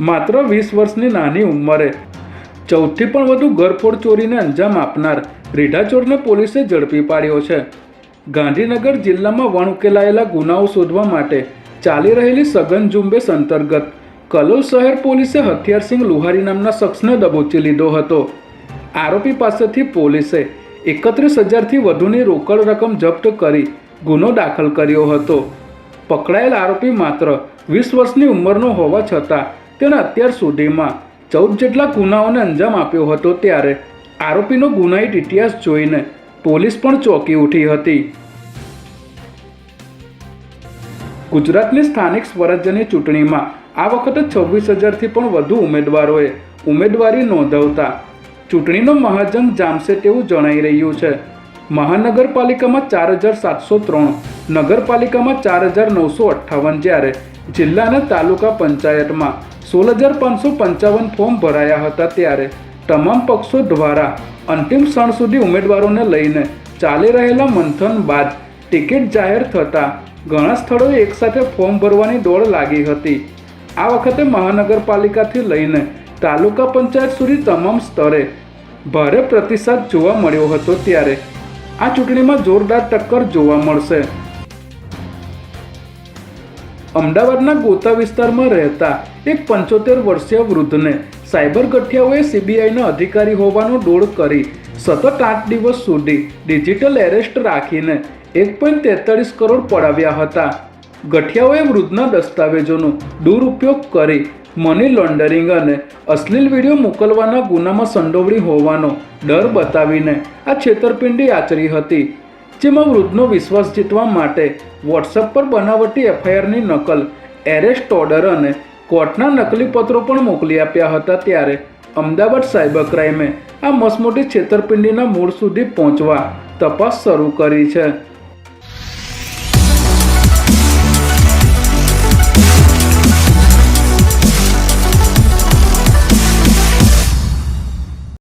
માત્ર 20 વર્ષની નાની ઉંમરે 14થી પણ વધુ ઘરફોડ ચોરીને અંજામ આપનાર રીઢા ચોરને પોલીસે ઝડપી પાડ્યો છે। ગાંધીનગર જિલ્લામાં વણઉકેલાયેલા ગુનાઓ શોધવા માટે ચાલી રહેલી સઘન ઝુંબેશ અંતર્ગત કલોલ શહેર પોલીસે હથિયારસિંહ લુહારી નામના શખ્સને દબોચી લીધો હતો। આરોપી પાસેથી પોલીસે 31,000થી વધુની રોકડ રકમ જપ્ત કરી ગુનો દાખલ કર્યો હતો। પકડાયેલ આરોપી માત્ર 20 વર્ષની ઉંમરનો હોવા છતાં તેણે અત્યાર સુધીમાં 14 જેટલા ગુનાઓને અંજામ આપ્યો હતો। ત્યારે આરોપીનો ગુનાહિત ઇતિહાસ જોઈને પોલીસ પણ ચોંકી ઉઠી હતી। ગુજરાતની સ્થાનિક સ્વરાજ્યની ચૂંટણીમાં આ વખતે 26,000થી પણ વધુ ઉમેદવારોએ ઉમેદવારી નોંધાવતા ચૂંટણીનો મહાજંગ જામશે તેવું જણાઈ રહ્યું છે। મહાનગરપાલિકામાં 4,703, નગરપાલિકામાં 4,958 જ્યારે જિલ્લા અને તાલુકા પંચાયતમાં 16,555 ફોર્મ ભરાયા હતા। ત્યારે તમામ પક્ષો દ્વારા અંતિમ ક્ષણ સુધી ઉમેદવારોને લઈને ચાલી રહેલા મંથન બાદ ટિકિટ જાહેર થતાં ઘણા સ્થળોએ એકસાથે ફોર્મ ભરવાની દોડ લાગી હતી। આ વખતે મહાનગરપાલિકાથી લઈને તાલુકા પંચાયત સુધી તમામ સ્તરે ભારે પ્રતિસાદ જોવા મળ્યો હતો। ત્યારે આ ચૂંટણીમાં જોરદાર ટક્કર જોવા મળશે। અમદાવાદના ગોતા વિસ્તારમાં રહેતા એક 75 વર્ષીય વૃદ્ધને સાયબર ગઠિયાઓએ સીબીઆઈના અધિકારી હોવાનો ડોળ કરી સતત 8 દિવસ સુધી ડિજિટલ એરેસ્ટ રાખીને 1.43 કરોડ પડાવ્યા હતા। ગઠિયાઓએ વૃદ્ધના દસ્તાવેજોનો દુરુપયોગ કરી મની લોન્ડરિંગ અને અશ્લીલ વિડીયો મોકલવાના ગુનામાં સંડોવણી હોવાનો ડર બતાવીને આ છેતરપિંડી આચરી હતી। જેમાં વૃદ્ધનો વિશ્વાસ જીતવા માટે વોટ્સએપ પર બનાવટી એફઆઈઆરની નકલ, એરેસ્ટ ઓર્ડર અને કોર્ટના નકલી પત્રો પણ મોકલી આપ્યા હતા। ત્યારે અમદાવાદ સાયબર ક્રાઇમે આ મસમોટી છેતરપિંડીના મૂળ સુધી પહોંચવા તપાસ શરૂ કરી છે।